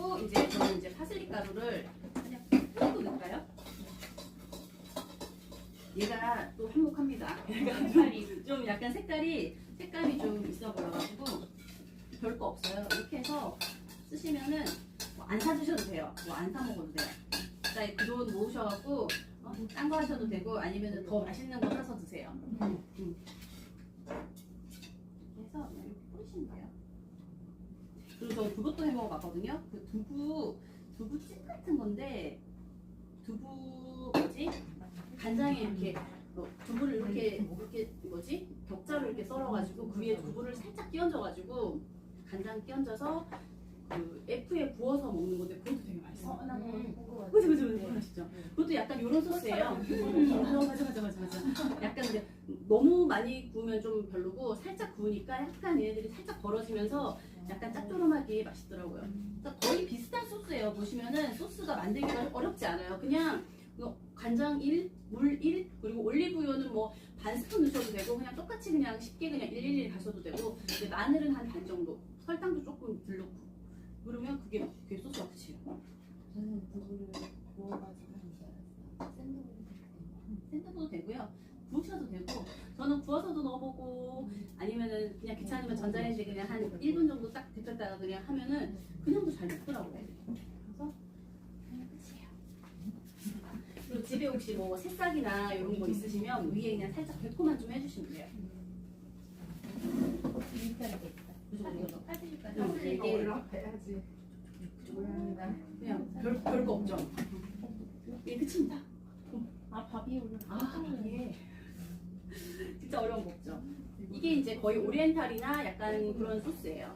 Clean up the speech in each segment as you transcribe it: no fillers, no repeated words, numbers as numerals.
그리고 이제 저는 이제 파슬리 가루를 그냥 조금 넣을까요? 얘가 또 한몫합니다. 얘가 좀 약간 색깔이 좀 있어 보여가지고 별거 없어요. 이렇게 해서 쓰시면은 뭐 안 사주셔도 돼요. 뭐 안 사 먹어도 돼요. 그 돈 모으셔갖고 딴 거 하셔도 되고 아니면 더 맛있는 거 사서 드세요. 그래서 그냥 이렇게 뿌리시면 돼요. 그리고 저 그것도 해 먹어봤거든요. 그 두부찜 같은 건데 두부 뭐지? 간장에 이렇게 두부를 이렇게 뭐지? 격자로 이렇게 썰어가지고 그 위에 두부를 살짝 끼얹어가지고 간장 끼얹어서 그 F에 구워서 먹는 건데 그것도 되게 맛있어. 나 그거 먹어봤어. 그죠 맛있죠. 그것도 약간 이런 소스예요. 맞아. 약간 근데 너무 많이 구우면 좀 별로고 살짝 구우니까 약간 얘네들이 살짝 벌어지면서 약간 짭조름하게 맛있더라고요. 그러니까 거의 비슷한 소스예요. 보시면은 소스가 만들기가 어렵지 않아요. 그냥 간장 1, 물 1, 그리고 올리브유는 뭐 반 스푼 넣으셔도 되고 그냥 똑같이 그냥 쉽게 그냥 111 가셔도 되고 마늘은 한 반 정도, 설탕도 조금 덜 넣고 그러면 그게 소스가 끝이에요. 저는 그거를 구워가지고 샌드도 되고요. 구우셔도 되고 저는 구워서도 넣어보고 아니면은 그냥 귀찮으면 전자레인지 그냥 한 1분 정도 딱 데폈다가 그냥 하면은 그냥도 잘 먹더라고요. 그래서 그냥 끝이에요. 그리고 집에 혹시 뭐 새싹이나 이런 거 있으시면 위에 그냥 살짝 데코만 좀 해주시면 돼요. 그죠? 파슬리까지 이게 올라가야지. 그냥 별거 없죠. 이게 끝입니다. 밥이 올라. 이게 진짜 어려운 거 없죠. 이게 이제 거의 오리엔탈이나 약간 그런 소스예요.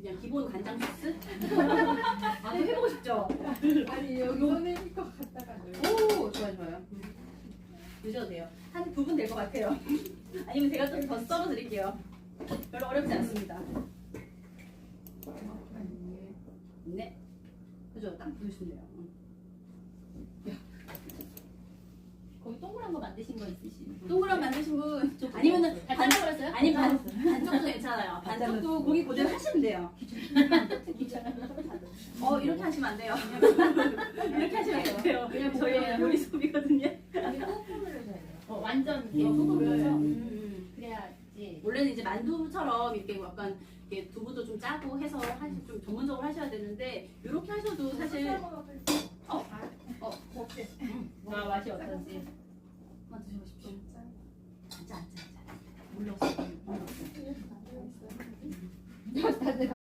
그냥 기본 간장 소스. 또 해보고 싶죠? 아니 여기 꺼낼 것 같다가 오, 좋아요. 드셔도 돼요. 한 9분 될 것 같아요. 아니면 제가 좀 더 썰어 드릴게요. 별로 어렵지 않습니다. 네. 그죠? 딱 부으시면 돼요. 거기 동그란 거 만드신 거 있으시죠? 동그란 만드신 분 아니면은 잘라버렸어요? 아니 반쪽도 괜찮아요. 반쪽도 고기 그대로 하시면 돼요. 이렇게 하시면 안 돼요. 이렇게 하시면 안 돼요. 그냥 저희 요리 수업이거든요. 소금을 해줘야 돼요. 완전 소금을 해서 그래야지. 원래는 이제 만두처럼 이렇게 약간 이렇게 두부도 좀 짜고 해서 좀 전문적으로 하셔야 되는데 이렇게 하셔도 사실 맛이 어떤지. 한번 드셔보십시오. 짜. 몰랐어요.